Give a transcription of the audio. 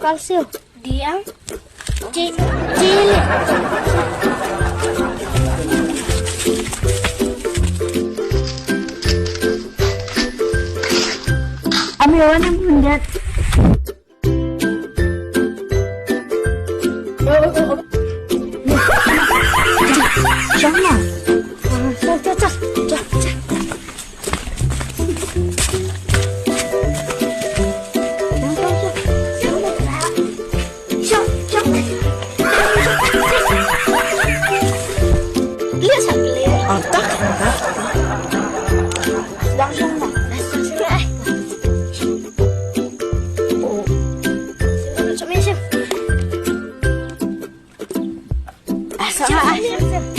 kalsio. Diam. Cilik. Ambil warna pundat. Jangan. Lihat sambil Otak. langsung dah. Masuk meja. Sama.